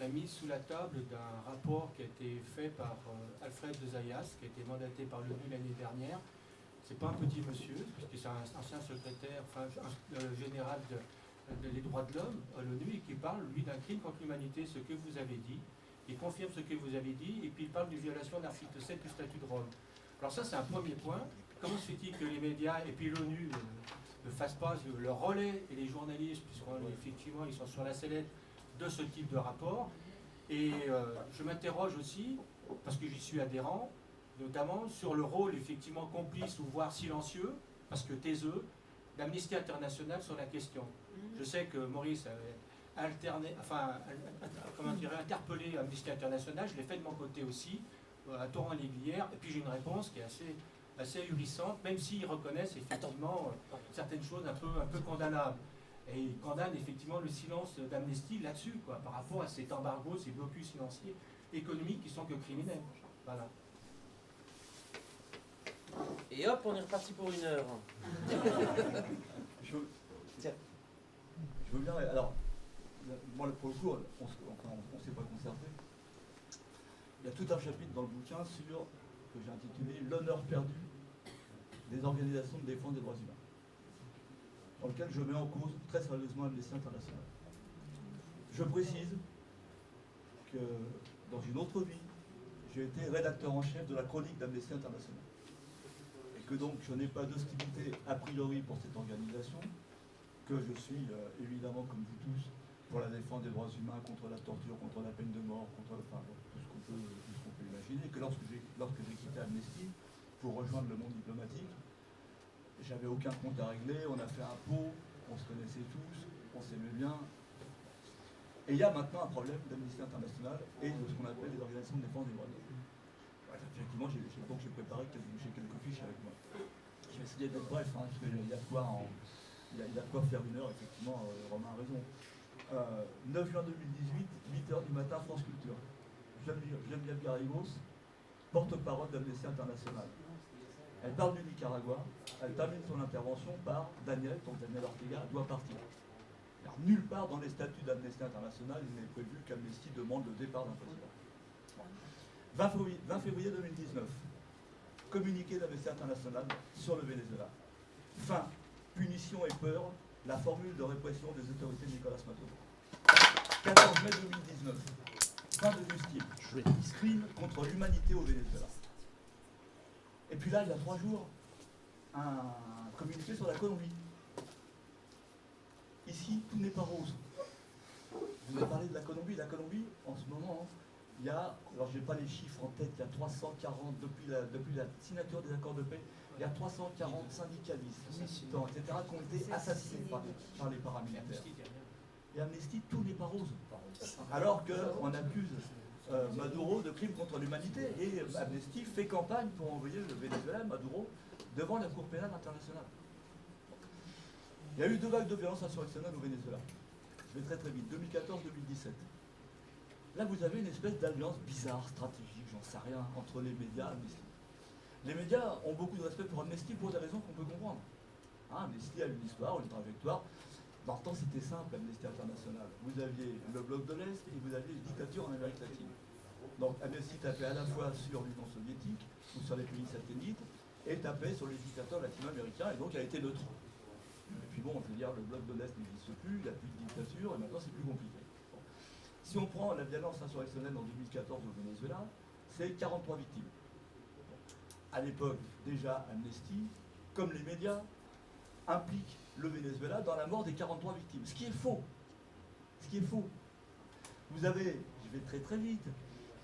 la mise sous la table d'un rapport qui a été fait par Alfred de Zayas, qui a été mandaté par l'ONU l'année dernière. C'est pas un petit monsieur, puisque c'est un ancien secrétaire, enfin, général des droits de l'homme à l'ONU, et qui parle, lui, d'un crime contre l'humanité, ce que vous avez dit. Il confirme ce que vous avez dit, et puis il parle d'une violation de l'article 7 du statut de Rome. Alors ça, c'est un premier point. Comment se fait-il que les médias et puis l'ONU ne fassent pas le relais, et les journalistes, puisqu'effectivement ils sont sur la sellette de ce type de rapport. Et je m'interroge aussi, parce que j'y suis adhérent, notamment sur le rôle effectivement complice ou voire silencieux, parce que taiseux, d'Amnesty International sur la question. Je sais que Maurice avait interpellé Amnesty International, je l'ai fait de mon côté aussi, à Torrent-l'Aiguillère, et puis j'ai une réponse qui est assez ahurissante, même s'ils reconnaissent effectivement certaines choses un peu condamnables. Et ils condamnent effectivement le silence d'Amnesty là-dessus, par rapport à cet embargo, ces blocus financiers économiques qui sont que criminels. Voilà. Et hop, on est reparti pour 1 heure. Je veux bien. Alors, moi, pour le coup, on ne s'est pas concerté. Il y a tout un chapitre dans le bouquin que j'ai intitulé « L'honneur perdu des organisations de défense des droits humains », dans lequel je mets en cause très sérieusement Amnesty International. Je précise que dans une autre vie, j'ai été rédacteur en chef de la chronique d'Amnesty International. Et que donc je n'ai pas d'hostilité a priori pour cette organisation, que je suis évidemment comme vous tous pour la défense des droits humains, contre la torture, contre la peine de mort, contre tout ce qu'on peut imaginer, que lorsque j'ai quitté Amnesty pour rejoindre le monde diplomatique, j'avais aucun compte à régler, on a fait un pot, on se connaissait tous, on s'aimait bien. Et il y a maintenant un problème d'Amnesty International et de ce qu'on appelle les organisations de défense des droits de l'homme. Voilà, effectivement, j'ai préparé quelques fiches avec moi. Je vais essayer d'être bref, parce qu'il y a de quoi faire 1 heure, effectivement, Romain a raison. 9 juin 2018, 8h du matin, France Culture. Geneviève Garrigos, porte-parole d'Amnesty International. Elle parle du Nicaragua, elle termine son intervention par Daniel Ortega doit partir. Alors, nulle part dans les statuts d'Amnesty International, il n'est prévu qu'Amnesty demande le départ d'un président. 20 février 2019, communiqué d'Amnesty International sur le Venezuela. Fin, punition et peur, la formule de répression des autorités de Nicolas Maduro. 14 mai 2019, fin de justice, crime contre l'humanité au Venezuela. Et puis là, il y a 3 jours, un communiqué sur la Colombie. Ici, tout n'est pas rose. Vous avez parlé de la Colombie. La Colombie, en ce moment, il y a, alors je n'ai pas les chiffres en tête, il y a 340, depuis la signature des accords de paix, il y a 340 syndicalistes, militants, etc., qui ont été assassinés par les paramilitaires. Et Amnesty, tout n'est pas rose. Alors qu'on accuse Maduro de crimes contre l'humanité, et Amnesty fait campagne pour envoyer le Venezuela, Maduro, devant la Cour pénale internationale. Il y a eu 2 vagues de violence insurrectionnelle au Venezuela. Je vais très vite, 2014-2017. Là, vous avez une espèce d'alliance bizarre, stratégique, j'en sais rien, entre les médias et Amnesty. Les médias ont beaucoup de respect pour Amnesty pour des raisons qu'on peut comprendre. Amnesty a une histoire, une trajectoire. Dans le temps, c'était simple, Amnesty International. Vous aviez le bloc de l'Est et vous aviez les dictatures en Amérique latine. Donc Amnesty tapait à la fois sur l'Union soviétique ou sur les pays satellites et tapait sur les dictateurs latino-américains, et donc elle était neutre. Et puis bon, je veux dire, le bloc de l'Est n'existe plus, il n'y a plus de dictature, et maintenant c'est plus compliqué. Bon. Si on prend la violence insurrectionnelle en 2014 au Venezuela, c'est 43 victimes. Bon. À l'époque, déjà, Amnesty, comme les médias, implique le Venezuela dans la mort des 43 victimes. Ce qui est faux. Ce qui est faux. Vous avez, je vais très vite,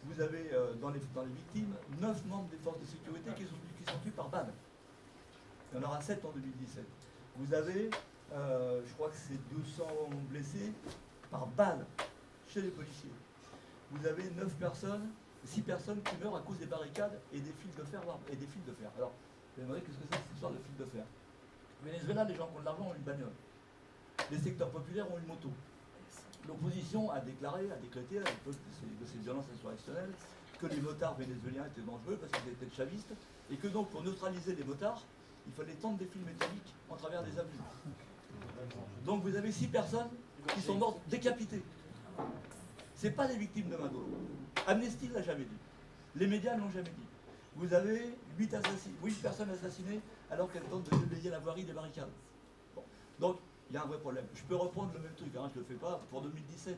vous avez dans les victimes 9 membres des forces de sécurité qui sont tués par balle. Il y en aura 7 en 2017. Vous avez, je crois que c'est 200 blessés par balle chez les policiers. Vous avez 6 personnes qui meurent à cause des barricades et des fils de fer. Alors, vous me demandez qu'est-ce que c'est cette histoire de fils de fer. Au Venezuela, les gens qui ont de l'argent ont une bagnole. Les secteurs populaires ont une moto. L'opposition a décrété, à l'époque de ces violences insurrectionnelles, que les motards vénézuéliens étaient dangereux parce qu'ils étaient chavistes, et que donc pour neutraliser les motards, il fallait tendre des fils métalliques en travers des avenues. Donc vous avez 6 personnes qui sont mortes décapitées. Ce n'est pas des victimes de Maduro. Amnesty ne l'a jamais dit. Les médias ne l'ont jamais dit. Vous avez 8 personnes assassinées alors qu'elles tentent de déblayer la voirie des barricades. Bon. Donc, il y a un vrai problème. Je peux reprendre le même truc, hein, je ne le fais pas, pour 2017.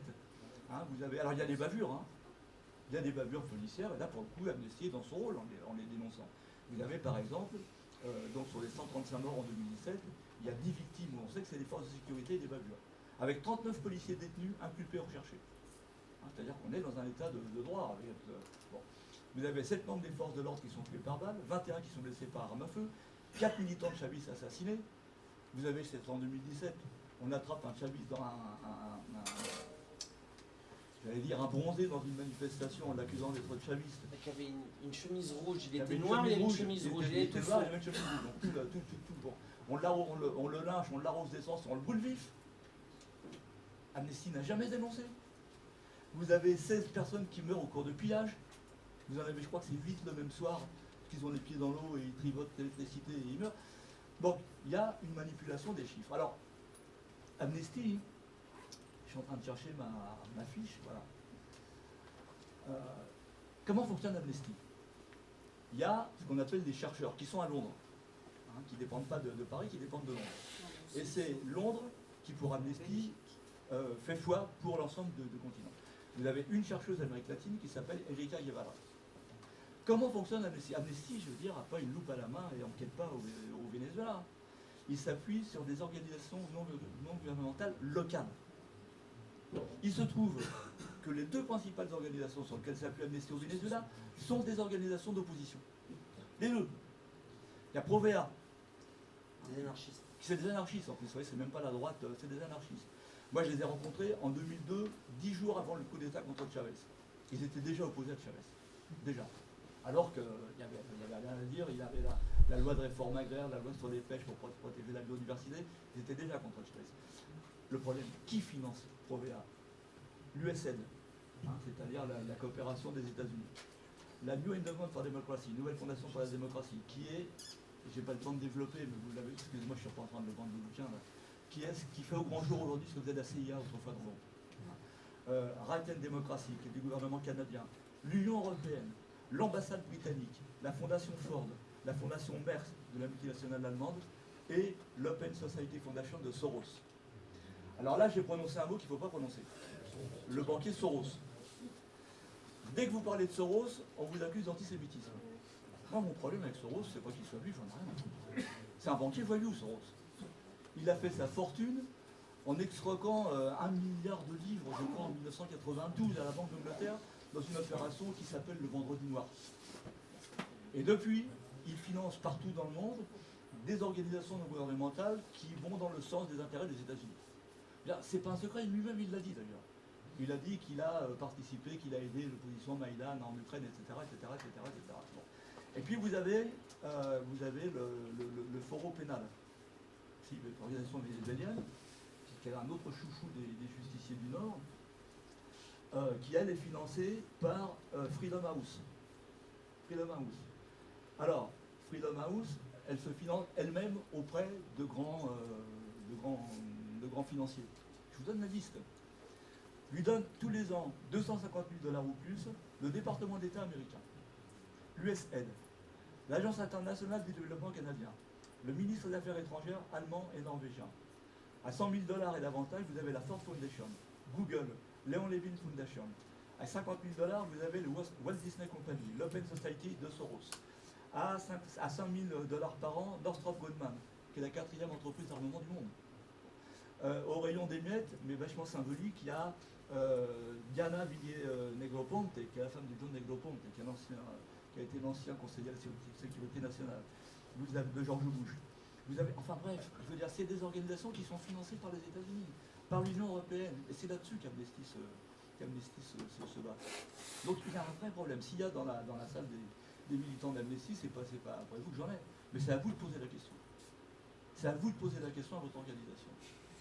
Hein, alors, il y a des bavures. Hein. Il y a des bavures policières, et là, pour le coup, Amnesty est dans son rôle en les dénonçant. Vous avez, par exemple, donc sur les 135 morts en 2017, il y a 10 victimes où on sait que c'est des forces de sécurité et des bavures. Avec 39 policiers détenus, inculpés ou recherchés. Hein, c'est-à-dire qu'on est dans un état de droit. Bon. Vous avez 7 membres des forces de l'ordre qui sont tués par balle, 21 qui sont blessés par arme à feu, 4 militants de chavistes assassinés. Vous avez, c'est en 2017, on attrape un chaviste dans j'allais dire un bronzé dans une manifestation en l'accusant d'être chaviste. Il avait une chemise rouge, il était noir, mais il avait une chemise rouge. Il était noir, il avait une chemise rouge. Donc, tout, bon. On le lynche, on l'arrose d'essence, on le brûle vif. Amnesty n'a jamais dénoncé. Vous avez 16 personnes qui meurent au cours de pillage. Vous en avez, je crois que c'est 8 le même soir, parce qu'ils ont les pieds dans l'eau et ils trivotent l'électricité et ils meurent. Donc, il y a une manipulation des chiffres. Alors, Amnesty, je suis en train de chercher ma fiche, voilà. Comment fonctionne Amnesty? Il y a ce qu'on appelle des chercheurs qui sont à Londres, hein, qui ne dépendent pas de Paris, qui dépendent de Londres. Et c'est Londres qui, pour Amnesty, fait foi pour l'ensemble de continents. Vous avez une chercheuse d'Amérique latine qui s'appelle Erika Guevara. Comment fonctionne Amnesty? Amnesty, je veux dire, n'a pas une loupe à la main et n'enquête pas au Venezuela. Il s'appuie sur des organisations non gouvernementales locales. Il se trouve que les 2 principales organisations sur lesquelles s'appuie Amnesty au Venezuela sont des organisations d'opposition. Les 2. Il y a Provea. Des anarchistes. C'est des anarchistes en plus, vous voyez, c'est même pas la droite, c'est des anarchistes. Moi, je les ai rencontrés en 2002, 10 jours avant le coup d'État contre Chavez. Ils étaient déjà opposés à Chavez. Déjà. Alors qu'il n'y avait rien à dire, il y avait la loi de réforme agraire, la loi sur les pêches pour protéger la biodiversité, ils étaient déjà contre Chavez. Le problème, qui finance Provea? L'USAID, hein, c'est-à-dire la coopération des États-Unis. La New Endowment for Democracy, Nouvelle Fondation pour la démocratie, qui est, j'ai pas le temps de développer, mais vous l'avez, excusez-moi, je suis pas en train de vendre le bouquin, là, qui fait au grand jour aujourd'hui ce que faisait la CIA autrefois dans le Right and Democracy, qui est du gouvernement canadien, l'Union européenne, l'ambassade britannique, la fondation Ford, la fondation Merck de la multinationale allemande et l'Open Society Foundation de Soros. Alors là, j'ai prononcé un mot qu'il ne faut pas prononcer. Le banquier Soros. Dès que vous parlez de Soros, on vous accuse d'antisémitisme. Moi, mon problème avec Soros, c'est pas qu'il soit juif, j'en ai rien à foutre. C'est un banquier voyou, Soros. Il a fait sa fortune en excroquant 1 milliard de livres, je crois, en 1992 à la Banque d'Angleterre, dans une opération qui s'appelle le Vendredi Noir. Et depuis, il finance partout dans le monde des organisations non gouvernementales qui vont dans le sens des intérêts des États-Unis. C'est pas un secret, lui-même il l'a dit d'ailleurs. Il a dit qu'il a participé, qu'il a aidé l'opposition Maïdan en Ukraine, etc. etc., etc., etc. Bon. Et puis vous avez le Foro Pénal, l'organisation vénézuélienne, qui est un autre chouchou des justiciers du Nord, qui elle est financée par Freedom House. Freedom House. Alors, Freedom House, elle se finance elle-même auprès de grands financiers. Je vous donne la liste. Lui donne tous les ans 250 000 $ ou plus le département d'État américain, l'USAID, l'Agence internationale du développement canadien, le ministre des Affaires étrangères allemand et norvégien. À 100 000 $ et davantage, vous avez la Ford Foundation, Google, Leon Levin Foundation. À 50 000 $, vous avez le Walt Disney Company, l'Open Society de Soros. À 100 000 $ par an, Northrop Grumman, qui est la 4e entreprise d'armement du monde. Au rayon des miettes, mais vachement symbolique, il y a Diana Villiers-Negroponte, qui est la femme de John Negroponte, qui a été l'ancien conseiller à la sécurité nationale, de George Bush. Vous avez, enfin bref, je veux dire, c'est des organisations qui sont financées par les États-Unis, par l'Union européenne, et c'est là-dessus qu'Amnesty se bat. Donc il y a un vrai problème. S'il y a dans la salle des militants d'Amnesty, c'est pas après vous que j'en ai, mais c'est à vous de poser la question. C'est à vous de poser la question à votre organisation.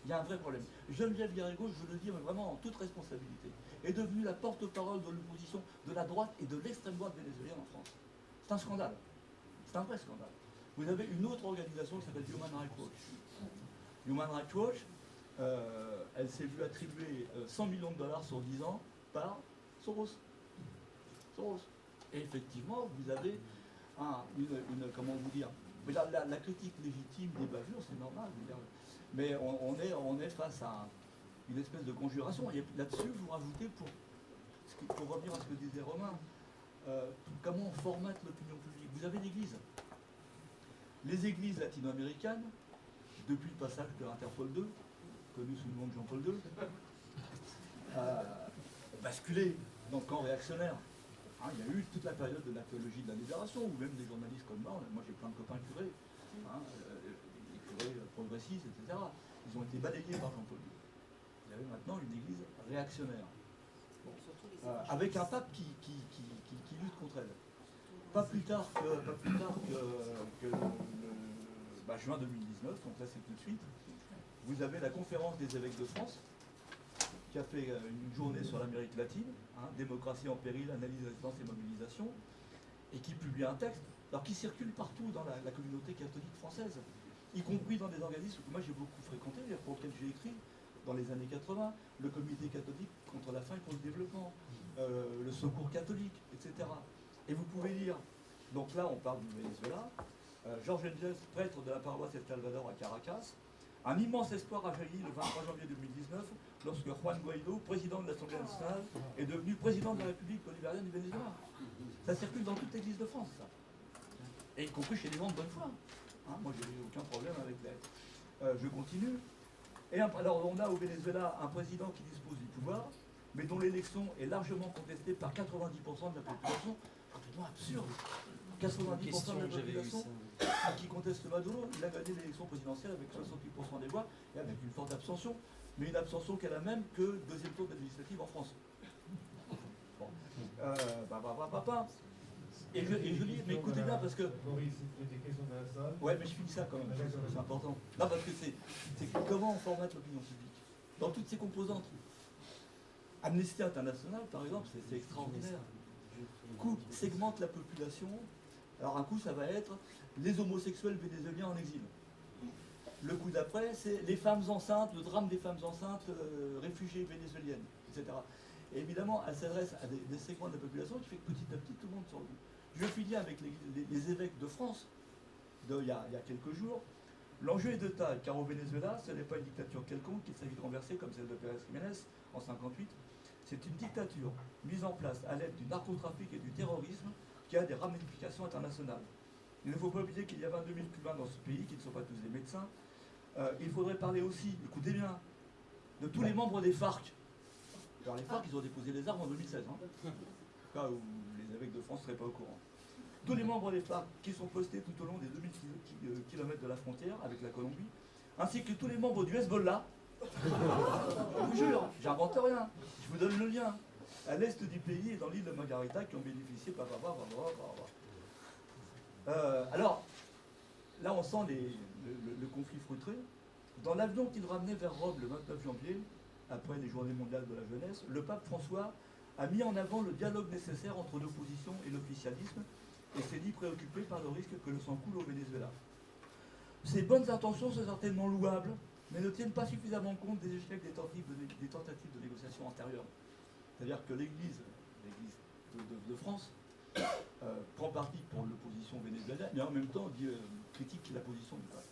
Il y a un vrai problème. Geneviève Guerrero, je veux le dire, mais vraiment en toute responsabilité, est devenue la porte-parole de l'opposition de la droite et de l'extrême droite vénézuélienne en France. C'est un scandale. C'est un vrai scandale. Vous avez une autre organisation qui s'appelle Human Rights Watch. Human Rights Watch, elle s'est vue attribuer 100 millions de $ sur 10 ans par Soros. Et effectivement, vous avez comment vous dire, mais la critique légitime des bavures, c'est normal. Mais on est face à une espèce de conjuration. Et là-dessus, vous rajoutez, pour revenir à ce que disait Romain, comment on formate l'opinion publique. Vous avez l'Église. Les églises latino-américaines, depuis le passage de l'Interpol II, connu sous le nom de Jean-Paul II, basculé dans le camp réactionnaire. Hein, il y a eu toute la période de l'archéologie de la libération, où même des journalistes comme moi j'ai plein de copains curés, hein, des curés progressistes, etc. Ils ont été balayés par Jean-Paul II. Il y avait maintenant une église réactionnaire, avec un pape qui lutte contre elle. Pas plus tard que juin 2019, donc là c'est tout de suite, vous avez la conférence des évêques de France, qui a fait une journée sur l'Amérique latine, hein, démocratie en péril, analyse, résistance et mobilisation, et qui publie un texte, alors qui circule partout dans la communauté catholique française, y compris dans des organismes que moi j'ai beaucoup fréquentés, pour lesquels j'ai écrit dans les années 80, le comité catholique contre la faim et pour le développement, le secours catholique, etc. Et vous pouvez lire, donc là on parle du Venezuela, Georges Engels, prêtre de la paroisse El Salvador à Caracas, un immense espoir a jailli le 23 janvier 2019 lorsque Juan Guaidó, président de l'Assemblée nationale, est devenu président de la République bolivarienne du Venezuela. Ça circule dans toute l'Église de France, ça. Et y compris chez les gens de bonne foi. Hein, moi, j'ai eu aucun problème avec les... je continue. Et alors, on a au Venezuela un président qui dispose du pouvoir, mais dont l'élection est largement contestée par 90% de la population. Complètement absurde. 90% de la population qui conteste Maduro, il a gagné l'élection présidentielle avec 68% des voix et avec une forte abstention, mais une abstention qu'elle a même que deuxième tour de législative en France. Bon. Et je lis, mais écoutez bien parce que... Ouais, mais je finis ça quand même, c'est important. Non, parce que c'est comment on formate l'opinion publique, dans toutes ses composantes. Amnesty International, par exemple, c'est extraordinaire. Segmente la population. Alors un coup, ça va être les homosexuels vénézuéliens en exil. Le coup d'après, c'est les femmes enceintes, le drame des femmes enceintes réfugiées vénézuéliennes, etc. Et évidemment, elle s'adresse à des segments de la population qui fait que petit à petit, tout le monde sort. Je finis avec les évêques de France, il y a quelques jours. L'enjeu est de taille, car au Venezuela, ce n'est pas une dictature quelconque qu'il s'agit de renverser comme celle de Pérez Jiménez en 1958. C'est une dictature mise en place à l'aide du narcotrafic et du terrorisme qui a des ramifications internationales. Il ne faut pas oublier qu'il y a 22 000 Cubains dans ce pays, qui ne sont pas tous des médecins. Il faudrait parler aussi, écoutez bien, de tous les membres des FARC. Alors les FARC, ils ont déposé les armes en 2016, hein, cas où les évêques de France ne seraient pas au courant. Tous les membres des FARC qui sont postés tout au long des 2000 km de la frontière avec la Colombie, ainsi que tous les membres du Hezbollah. Je vous jure, j'invente rien, je vous donne le lien. À l'est du pays et dans l'île de Margarita qui ont bénéficié, alors, là on sent le conflit frustré. Dans l'avion qu'il ramenait vers Rome le 29 janvier, après les journées mondiales de la jeunesse, le pape François a mis en avant le dialogue nécessaire entre l'opposition et l'officialisme et s'est dit préoccupé par le risque que le sang coule au Venezuela. Ces bonnes intentions sont certainement louables, mais ne tiennent pas suffisamment compte des échecs des tentatives de négociation antérieures. C'est-à-dire que l'Église de France prend parti pour l'opposition vénézuélienne, mais en même temps critique la position du pape.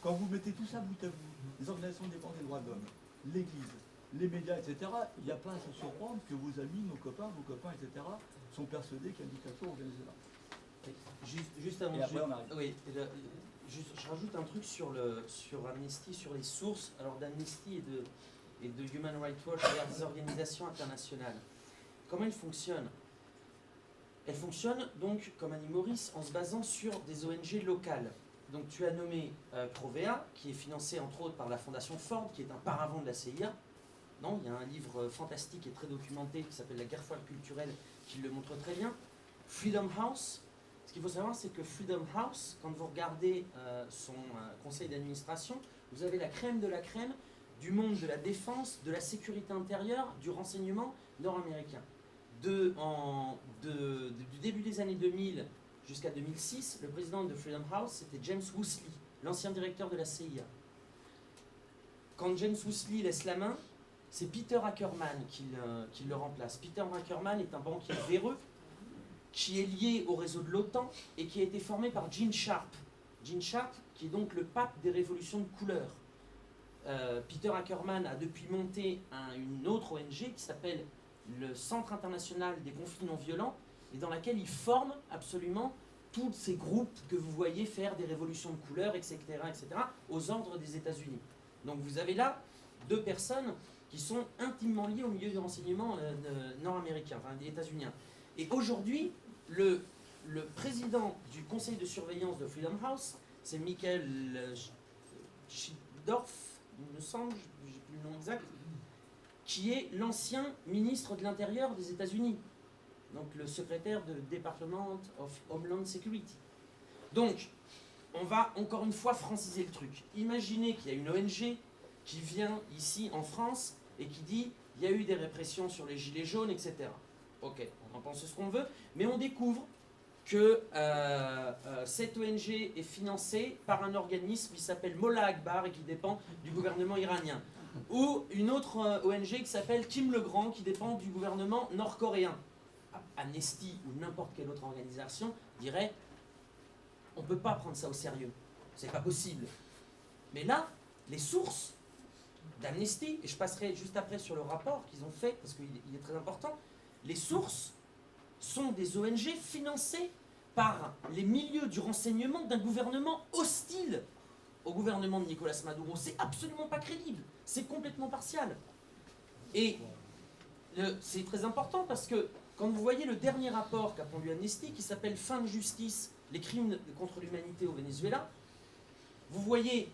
Quand vous mettez tout ça bout à bout, les organisations de défense des droits de l'homme, l'Église, les médias, etc., il n'y a pas à se surprendre que vos amis, vos copains, etc., sont persuadés qu'il y a une dictature au Venezuela. Juste avant, et après, on arrive. Oui, je rajoute un truc sur Amnesty, sur les sources d'Amnesty et de Human Rights Watch, des organisations internationales. Comment elles fonctionnent? Elles fonctionnent donc, comme a dit Maurice, en se basant sur des ONG locales. Donc tu as nommé Provea, qui est financé entre autres par la Fondation Ford, qui est un paravent de la CIA. Non, il y a un livre fantastique et très documenté qui s'appelle La guerre folle culturelle, qui le montre très bien. Freedom House. Ce qu'il faut savoir, c'est que Freedom House, quand vous regardez son conseil d'administration, vous avez la crème de la crème du monde de la défense, de la sécurité intérieure, du renseignement nord-américain. Du début des années 2000 jusqu'à 2006, le président de Freedom House, c'était James Woosley, l'ancien directeur de la CIA. Quand James Woosley laisse la main, c'est Peter Ackerman qui le remplace. Peter Ackerman est un banquier véreux qui est lié au réseau de l'OTAN et qui a été formé par Gene Sharp. Gene Sharp, qui est donc le pape des révolutions de couleur. Peter Ackerman a depuis monté une autre ONG qui s'appelle le Centre international des conflits non violents et dans laquelle il forme absolument tous ces groupes que vous voyez faire des révolutions de couleur, etc., etc., aux ordres des États-Unis. Donc vous avez là deux personnes qui sont intimement liées au milieu du renseignement nord-américain, enfin des États-Unis. Et aujourd'hui, le président du conseil de surveillance de Freedom House, c'est Michael Schiffdorf, il me semble, je n'ai plus le nom exact, qui est l'ancien ministre de l'Intérieur des États-Unis, donc le secrétaire de Department of Homeland Security. Donc, on va encore une fois franciser le truc. Imaginez qu'il y a une ONG qui vient ici en France et qui dit il y a eu des répressions sur les gilets jaunes, etc. Ok, on en pense ce qu'on veut, mais on découvre que cette ONG est financée par un organisme qui s'appelle Mollah Akbar et qui dépend du gouvernement iranien. Ou une autre ONG qui s'appelle Kim le-Grand qui dépend du gouvernement nord-coréen. Amnesty ou n'importe quelle autre organisation dirait on ne peut pas prendre ça au sérieux, c'est pas possible. Mais là, les sources d'Amnesty, et je passerai juste après sur le rapport qu'ils ont fait parce qu'il est très important, les sources sont des ONG financées par les milieux du renseignement d'un gouvernement hostile au gouvernement de Nicolas Maduro. C'est absolument pas crédible, c'est complètement partial. Et c'est très important parce que quand vous voyez le dernier rapport qu'a pondu Amnesty, qui s'appelle « Fin de justice, les crimes contre l'humanité au Venezuela », vous voyez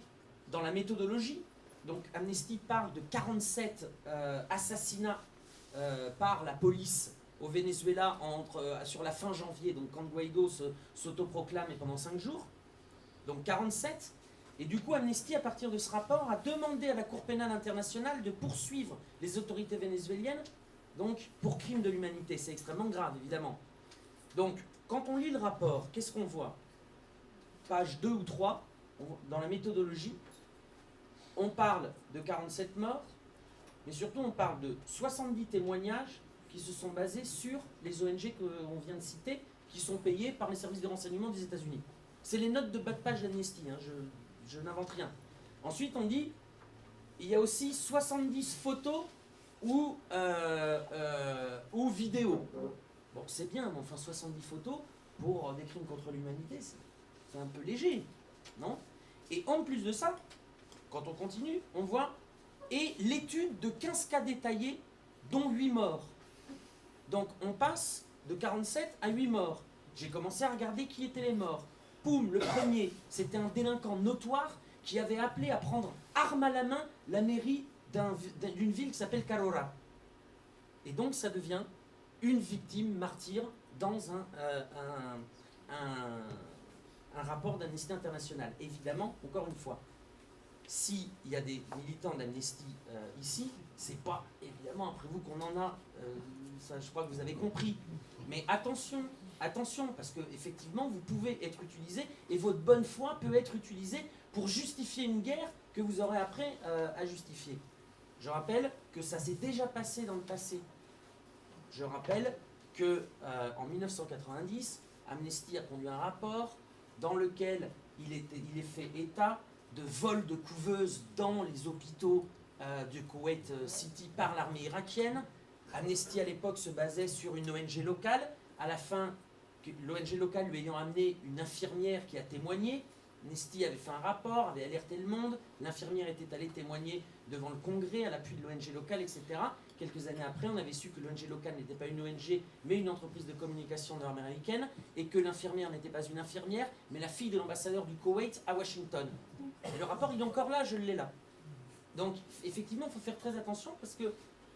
dans la méthodologie, donc Amnesty parle de 47 assassinats par la police au Venezuela sur la fin janvier, donc quand Guaido s'autoproclame et pendant 5 jours, donc 47. Et du coup, Amnesty, à partir de ce rapport, a demandé à la Cour pénale internationale de poursuivre les autorités vénézuéliennes donc pour crime de l'humanité. C'est extrêmement grave, évidemment. Donc, quand on lit le rapport, qu'est-ce qu'on voit? Page 2 ou 3, dans la méthodologie, on parle de 47 morts, mais surtout on parle de 70 témoignages qui se sont basés sur les ONG qu'on vient de citer, qui sont payés par les services de renseignement des États-Unis. C'est les notes de bas de page d'Amnesty, hein, je n'invente rien. Ensuite, on dit, il y a aussi 70 photos ou vidéos. Bon, c'est bien, mais enfin 70 photos pour des crimes contre l'humanité, c'est un peu léger, non? Et en plus de ça, quand on continue, on voit, et l'étude de 15 cas détaillés, dont 8 morts. Donc on passe de 47 à 8 morts. J'ai commencé à regarder qui étaient les morts. Poum, le premier, c'était un délinquant notoire qui avait appelé à prendre arme à la main la mairie d'une ville qui s'appelle Carora. Et donc ça devient une victime martyre dans un rapport d'Amnesty International. Évidemment, encore une fois, s'il y a des militants d'Amnesty ici, c'est pas évidemment après vous qu'on en a, ça je crois que vous avez compris. Mais attention, attention, parce que effectivement vous pouvez être utilisé et votre bonne foi peut être utilisée pour justifier une guerre que vous aurez après à justifier. Je rappelle que ça s'est déjà passé dans le passé. Je rappelle que en 1990, Amnesty a conduit un rapport dans lequel il est fait état de vols de couveuses dans les hôpitaux du Koweït City par l'armée irakienne. Amnesty à l'époque se basait sur une ONG locale. À la fin, l'ONG locale lui ayant amené une infirmière qui a témoigné, Amnesty avait fait un rapport, avait alerté le monde, l'infirmière était allée témoigner devant le Congrès à l'appui de l'ONG locale, etc. Quelques années après, on avait su que l'ONG locale n'était pas une ONG, mais une entreprise de communication nord-américaine, et que l'infirmière n'était pas une infirmière, mais la fille de l'ambassadeur du Koweït à Washington. Et le rapport, il est encore là, je l'ai là. Donc, effectivement, il faut faire très attention, parce que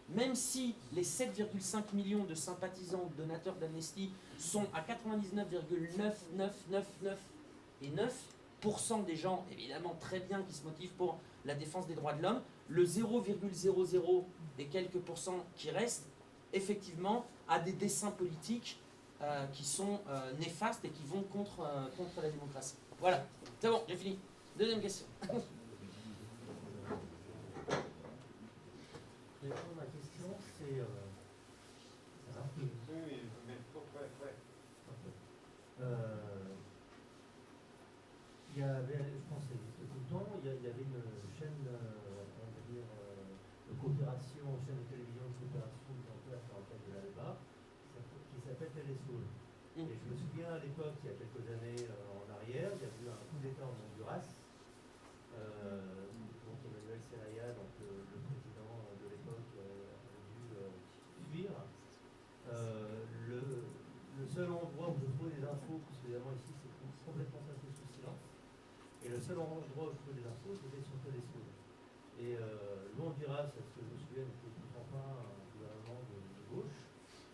même si les 7,5 millions de sympathisants ou donateurs d'Amnesty sont à 99,9999% des gens, évidemment très bien, qui se motivent pour la défense des droits de l'homme, le 0,00 et quelques pourcents qui restent, effectivement, a des desseins politiques qui sont néfastes et qui vont contre la démocratie. Voilà, c'est bon, j'ai fini. Deuxième question. vais répondre à ma question, c'est... ça va? Oui, mais pourquoi? Il y avait, je pense que ça existe tout le temps, il y avait une chaîne, on va dire, de coopération, une chaîne de télévision de coopération mise en place dans le cadre de l'ALBA, qui s'appelle Télésoul. Et je me souviens à l'époque, il y a quelques années en arrière, il y a eu un coup d'État en Honduras. Donc Emmanuel Zelaya, donc le président de l'époque, a dû fuir. Le seul endroit où je trouve des infos, parce que évidemment ici c'est complètement passé sous silence, et le seul endroit où je trouve des infos c'était sur Télésoul. Et le Honduras, à ce que je me souviens, n'était pourtant pas un gouvernement de gauche,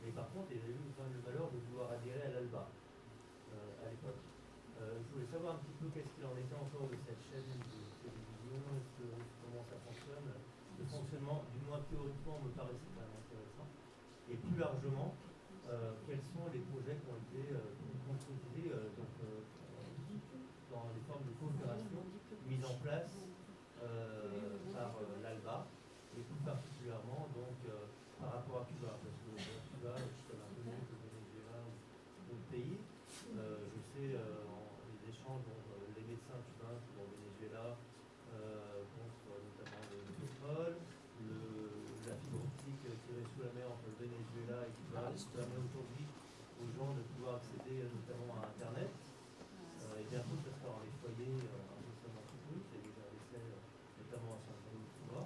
mais par contre il a eu quand même le malheur de vouloir adhérer à l'ALBA à l'époque. Je voulais savoir un petit peu qu'est-ce qu'il en était encore de cette chaîne de télévision, comment ça fonctionne. Le fonctionnement, du moins théoriquement, me paraissait quand même intéressant. Et plus largement, quels sont les projets qui ont été concrétisés dans les formes de coopération mises en place par l'ALBA, et plus particulièrement donc, par rapport à Cuba, parce que Cuba, je connais un peu mieux que le Venezuela ou d'autres pays. Je sais les échanges dont les médecins cubains qui vont au Venezuela contre notamment le pétrole, la fibre optique tirée sous la mer entre le Venezuela et Cuba, qui permet aujourd'hui aux gens de pouvoir accéder notamment à Internet. Et bientôt, ça sera dans les foyers incessamment sous peu. C'est déjà l'essai notamment à San Paulo de Cuba.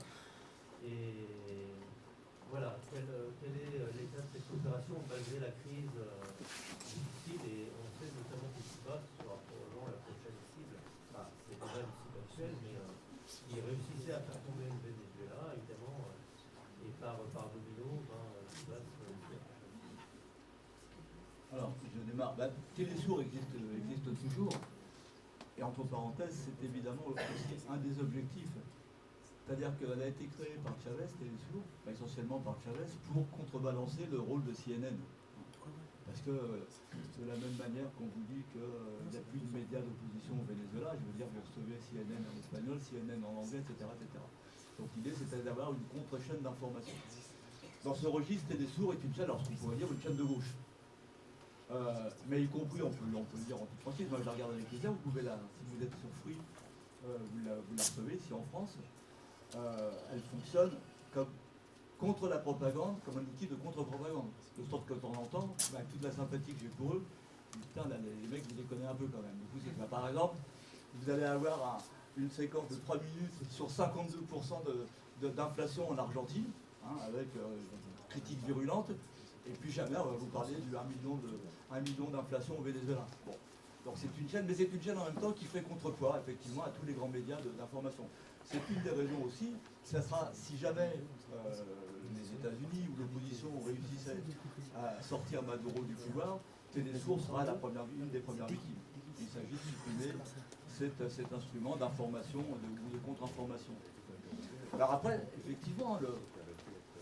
Et voilà, quel est l'état de cette coopération malgré la crise difficile, et on sait notamment que Cuba sera probablement la prochaine cible. Enfin, c'est déjà une cible actuelle, mais il réussissait à faire tomber le Venezuela, évidemment, et par domino, Cuba se réussit. Alors, je démarre. Télésour existe toujours. Et entre parenthèses, c'est évidemment aussi un des objectifs. C'est-à-dire qu'elle a été créée par Chavez, Télésour, essentiellement par Chavez, pour contrebalancer le rôle de CNN. Parce que de la même manière qu'on vous dit qu'il n'y a plus de médias d'opposition au Venezuela, je veux dire, vous recevez CNN en espagnol, CNN en anglais, etc. etc. Donc l'idée, c'était d'avoir une contre-chaîne d'information. Dans ce registre, Télésour est une chaîne, alors ce qu'on pourrait dire une chaîne de gauche. Mais y compris, on peut le dire en toute franchise, moi je la regarde avec plaisir, vous pouvez si vous êtes sur Free, vous la recevez ici en France. Elle fonctionne comme contre la propagande, comme un outil de contre-propagande. De sorte que de temps en temps, avec toute la sympathie que j'ai pour eux, putain, là, les mecs, vous les connaissez un peu quand même. Du coup, c'est que, par exemple, vous allez avoir une séquence de 3 minutes sur 52% d'inflation en Argentine, avec critiques virulentes, et puis jamais on va vous parler du 1 million d'inflation au Venezuela. Bon. Donc c'est une chaîne, mais c'est une chaîne en même temps qui fait contrepoids, effectivement, à tous les grands médias d'information. C'est une des raisons aussi, ça sera, si jamais les États-Unis ou l'opposition réussissait à sortir Maduro du pouvoir, Télésour sera une des premières victimes. Il s'agit de supprimer cet instrument d'information ou de contre-information. Alors après, effectivement,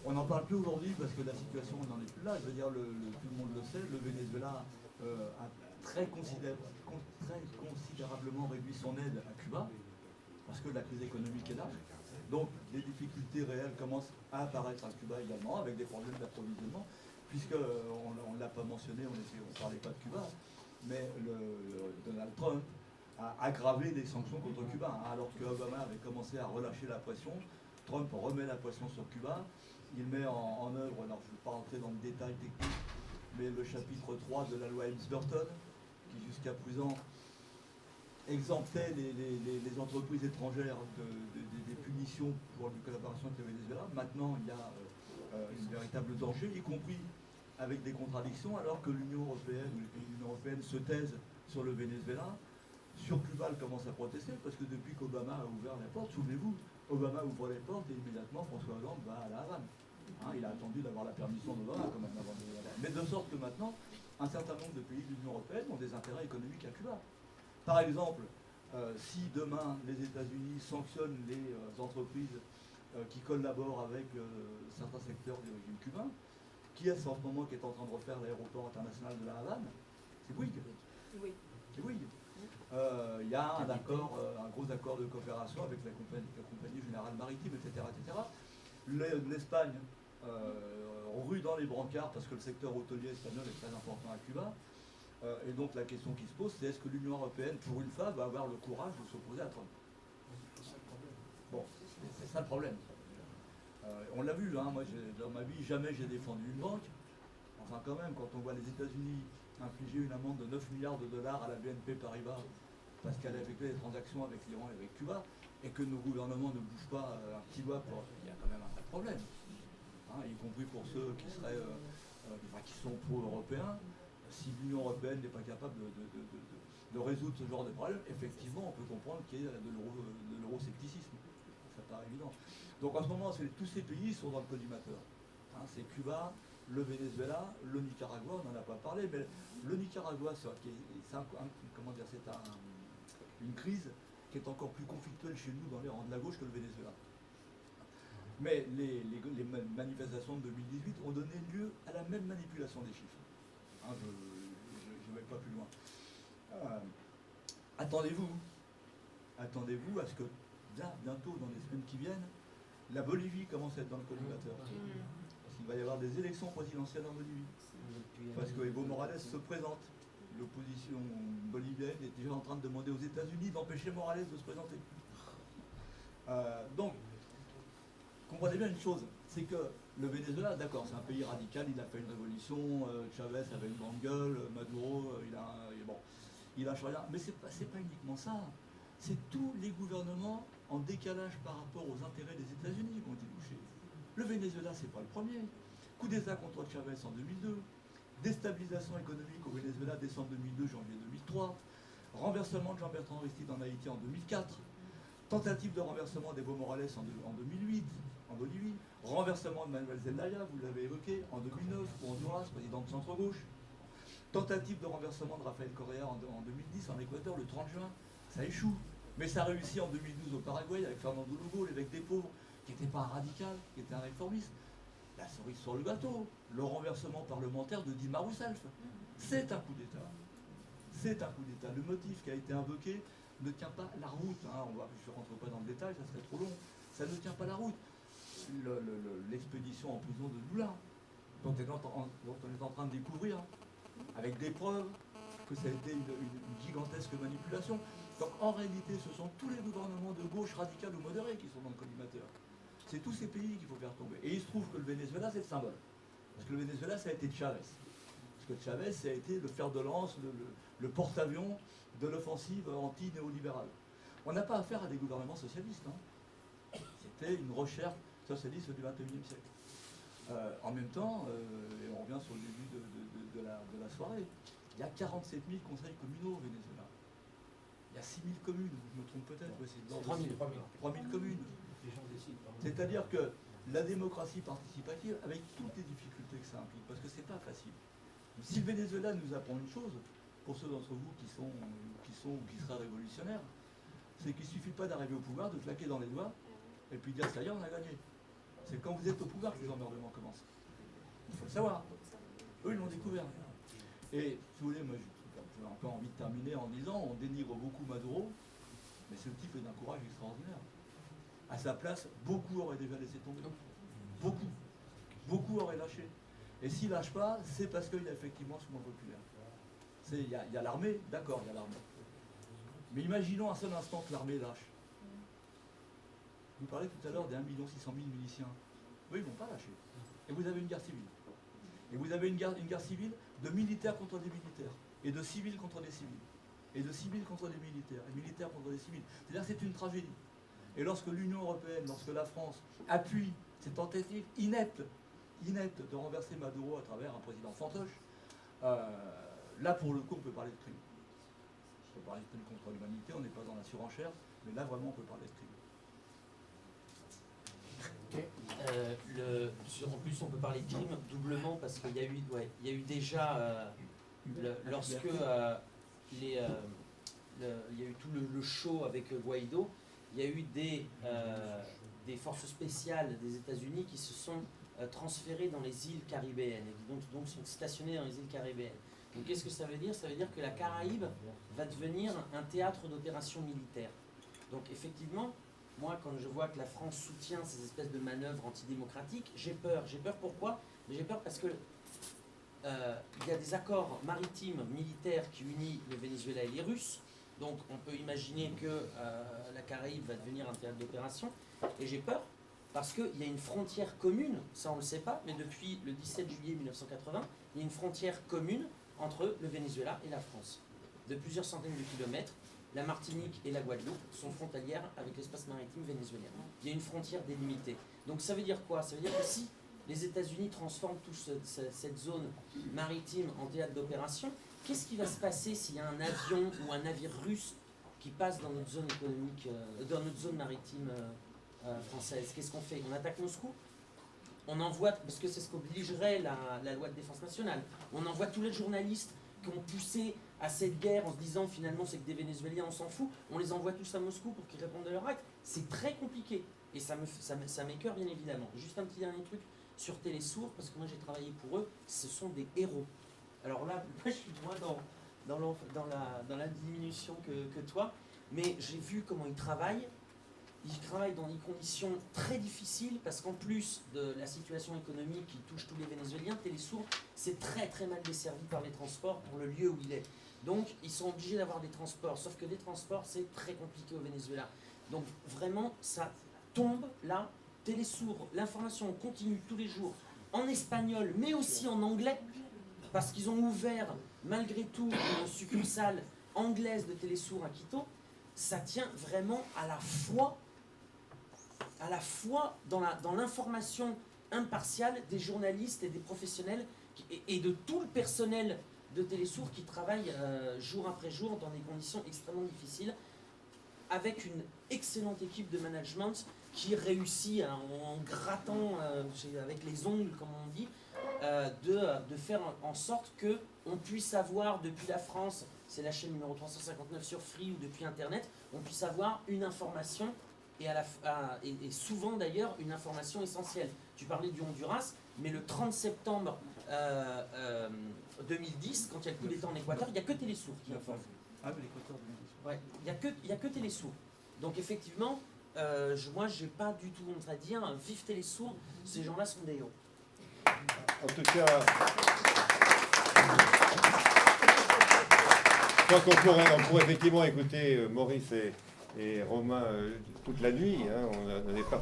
on n'en parle plus aujourd'hui parce que la situation n'en est plus là. Je veux dire, tout le monde le sait, le Venezuela a très considérablement réduit son aide à Cuba, parce que la crise économique est là. Donc des difficultés réelles commencent à apparaître à Cuba également, avec des problèmes d'approvisionnement, puisqu'on ne l'a pas mentionné, on ne parlait pas de Cuba, mais Donald Trump a aggravé les sanctions contre Cuba, alors que Obama avait commencé à relâcher la pression. Trump remet la pression sur Cuba, il met en œuvre, alors je ne vais pas rentrer dans le détail technique, mais le chapitre 3 de la loi Helms-Burton, qui jusqu'à présent exemptait les entreprises étrangères des punitions pour une collaboration avec le Venezuela. Maintenant, il y a un véritable danger, y compris avec des contradictions, alors que l'Union européenne ou les pays de l'Union européenne se taisent sur le Venezuela. Sur Cuba, elle commence à protester, parce que depuis qu'Obama a ouvert la porte, souvenez-vous, Obama ouvre les portes et immédiatement François Hollande va à La Havane. Il a attendu d'avoir la permission d'Obama quand même avant de aller. Mais de sorte que maintenant, un certain nombre de pays de l'Union européenne ont des intérêts économiques à Cuba. Par exemple, si demain les États-Unis sanctionnent les entreprises qui collaborent avec certains secteurs du régime cubain, qui est-ce en ce moment qui est en train de refaire l'aéroport international de La Havane? C'est Bouygues. Oui. C'est Bouygues. Il y a un gros accord de coopération avec la compagnie générale maritime, etc., etc. L'Espagne rue dans les brancards parce que le secteur hôtelier espagnol est très important à Cuba. Et donc la question qui se pose, c'est est-ce que l'Union européenne, pour une fois, va avoir le courage de s'opposer à Trump? Bon, c'est ça le problème. On l'a vu, hein, moi dans ma vie, jamais j'ai défendu une banque. Enfin quand même, quand on voit les États-Unis infliger une amende de 9 milliards de dollars à la BNP Paribas parce qu'elle a effectué des transactions avec l'Iran et avec Cuba, et que nos gouvernements ne bougent pas un petit doigt, il y a quand même un vrai problème. Hein, y compris pour ceux qui seraient, qui sont pro-européens. Si l'Union européenne n'est pas capable de résoudre ce genre de problème, effectivement, on peut comprendre qu'il y ait de l'euroscepticisme. Ça paraît évident. Donc en ce moment, tous ces pays sont dans le collimateur. Hein, c'est Cuba, le Venezuela, le Nicaragua, on n'en a pas parlé, mais le Nicaragua, c'est une crise qui est encore plus conflictuelle chez nous dans les rangs de la gauche que le Venezuela. Mais les manifestations de 2018 ont donné lieu à la même manipulation des chiffres. Hein, je ne vais pas plus loin. Attendez-vous à ce que bientôt, dans les semaines qui viennent, la Bolivie commence à être dans le collimateur. Parce qu'il va y avoir des élections présidentielles en Bolivie. Parce que Evo Morales se présente. L'opposition bolivienne est déjà en train de demander aux États-Unis d'empêcher Morales de se présenter. Donc, comprenez bien une chose, c'est que le Venezuela, d'accord, c'est un pays radical, il a fait une révolution, Chavez avait une grande gueule, Maduro, il a changé. Mais c'est pas uniquement ça. C'est tous les gouvernements en décalage par rapport aux intérêts des États-Unis qui ont été touchés. Le Venezuela, c'est pas le premier. Coup d'État contre Chavez en 2002. Déstabilisation économique au Venezuela, décembre 2002, janvier 2003. Renversement de Jean-Bertrand Aristide en Haïti en 2004. Tentative de renversement d'Evo Morales en 2008 en Bolivie. Renversement de Manuel Zelaya, vous l'avez évoqué, en 2009 au Honduras, président de centre-gauche. Tentative de renversement de Rafael Correa en 2010 en Équateur, le 30 juin. Ça échoue. Mais ça réussit en 2012 au Paraguay avec Fernando Lugo, l'évêque des pauvres, qui n'était pas un radical, qui était un réformiste. La cerise sur le gâteau, le renversement parlementaire de Dilma Rousseff. C'est un coup d'État. C'est un coup d'État. Le motif qui a été invoqué ne tient pas la route. Hein. Je ne rentre pas dans le détail, ça serait trop long. Ça ne tient pas la route. L'expédition en prison de Lula, dont on est en train de découvrir, avec des preuves, que ça a été une gigantesque manipulation. Donc en réalité, ce sont tous les gouvernements de gauche radicale ou modérés qui sont dans le collimateur. C'est tous ces pays qu'il faut faire tomber. Et il se trouve que le Venezuela, c'est le symbole. Parce que le Venezuela, ça a été Chavez. Parce que Chavez, ça a été le fer de lance, le porte-avions de l'offensive anti-néolibérale. On n'a pas affaire à des gouvernements socialistes. Hein. C'était une recherche socialiste du XXIe siècle. En même temps, et on revient sur le début de la soirée, il y a 47 000 conseils communaux au Venezuela. Il y a 6 000 communes, je me trompe peut-être. Ouais, 3 000 communes. C'est-à-dire que la démocratie participative, avec toutes les difficultés que ça implique, parce que c'est pas facile. Si le Venezuela nous apprend une chose, pour ceux d'entre vous qui seraient révolutionnaires, c'est qu'il ne suffit pas d'arriver au pouvoir, de claquer dans les doigts, et puis dire ça y est, on a gagné. C'est quand vous êtes au pouvoir que les emmerdements commencent. Il faut le savoir. Eux, ils l'ont découvert. Et si vous voulez, moi j'ai encore envie de terminer en disant, on dénigre beaucoup Maduro, mais ce type est d'un courage extraordinaire. À sa place, beaucoup auraient déjà laissé tomber. Beaucoup. Beaucoup auraient lâché. Et s'il ne lâche pas, c'est parce qu'il y a effectivement ce mouvement populaire. Il y a l'armée, d'accord, il y a l'armée. Mais imaginons un seul instant que l'armée lâche. Vous parlez tout à l'heure des 1 600 000 miliciens. Eux, ils ne vont pas lâcher. Et vous avez une guerre civile. Et vous avez une guerre civile de militaires contre des militaires. Et de civils contre des civils. Et de civils contre des militaires. Et militaires contre des civils. C'est-à-dire que c'est une tragédie. Et lorsque l'Union européenne, lorsque la France appuie cette tentative inepte de renverser Maduro à travers un président fantoche, là pour le coup on peut parler de crime. On peut parler de crime contre l'humanité, on n'est pas dans la surenchère, mais là vraiment on peut parler de crime. En plus on peut parler de crime doublement parce qu'il y a eu déjà lorsque il y a eu tout le show avec Guaido, il y a eu des forces spéciales des États-Unis qui se sont transférées dans les îles caribéennes et qui donc sont stationnées dans les îles caribéennes. Donc qu'est-ce que ça veut dire? Ça veut dire que la Caraïbe va devenir un théâtre d'opérations militaires. Donc effectivement, moi, quand je vois que la France soutient ces espèces de manœuvres antidémocratiques, j'ai peur. J'ai peur pourquoi? J'ai peur parce que il y a des accords maritimes militaires qui unissent le Venezuela et les Russes. Donc on peut imaginer que la Caraïbe va devenir un théâtre d'opération. Et j'ai peur parce qu'il y a une frontière commune, ça on ne le sait pas, mais depuis le 17 juillet 1980, il y a une frontière commune entre le Venezuela et la France. De plusieurs centaines de kilomètres, la Martinique et la Guadeloupe sont frontalières avec l'espace maritime vénézuélien. Il y a une frontière délimitée. Donc ça veut dire quoi? Ça veut dire que si les États-Unis transforment toute cette zone maritime en théâtre d'opération, qu'est-ce qui va se passer s'il y a un avion ou un navire russe qui passe dans notre zone économique, dans notre zone maritime française? Qu'est-ce qu'on fait? On attaque Moscou? On envoie, parce que c'est ce qu'obligerait la loi de défense nationale, on envoie tous les journalistes qui ont poussé à cette guerre en se disant finalement c'est que des Vénézuéliens, on s'en fout, on les envoie tous à Moscou pour qu'ils répondent de leur acte. C'est très compliqué et ça m'écoeure bien évidemment. Juste un petit dernier truc sur Télésourds, parce que moi j'ai travaillé pour eux, ce sont des héros. Alors là, moi je suis moins dans la diminution que toi, mais j'ai vu comment ils travaillent. Ils travaillent dans des conditions très difficiles parce qu'en plus de la situation économique qui touche tous les Vénézuéliens, Télésourds, c'est très très mal desservi par les transports pour le lieu où il est. Donc ils sont obligés d'avoir des transports, sauf que les transports c'est très compliqué au Venezuela. Donc vraiment ça tombe là, Télésourds, l'information continue tous les jours en espagnol mais aussi en anglais parce qu'ils ont ouvert malgré tout une succursale anglaise de Télésourds à Quito. Ça tient vraiment à la fois dans l'information impartiale des journalistes et des professionnels et de tout le personnel de Télésourds qui travaille jour après jour dans des conditions extrêmement difficiles avec une excellente équipe de management qui réussit en grattant avec les ongles comme on dit de faire en sorte qu'on puisse avoir depuis la France, c'est la chaîne numéro 359 sur Free ou depuis Internet, on puisse avoir une information et souvent d'ailleurs une information essentielle. Tu parlais du Honduras, mais le 30 septembre 2010, quand il y a le coup d'État en Équateur, il n'y a que Télésourds qui informe. Ah, mais l'Équateur 2010. Ouais, il n'y a que Télésourds. Donc effectivement, moi j'ai pas du tout honte à dire, vive Télésourds, ces gens-là sont des héros. En tout cas, je crois qu'on pourrait effectivement écouter Maurice et Romain toute la nuit. Hein, on n'est pas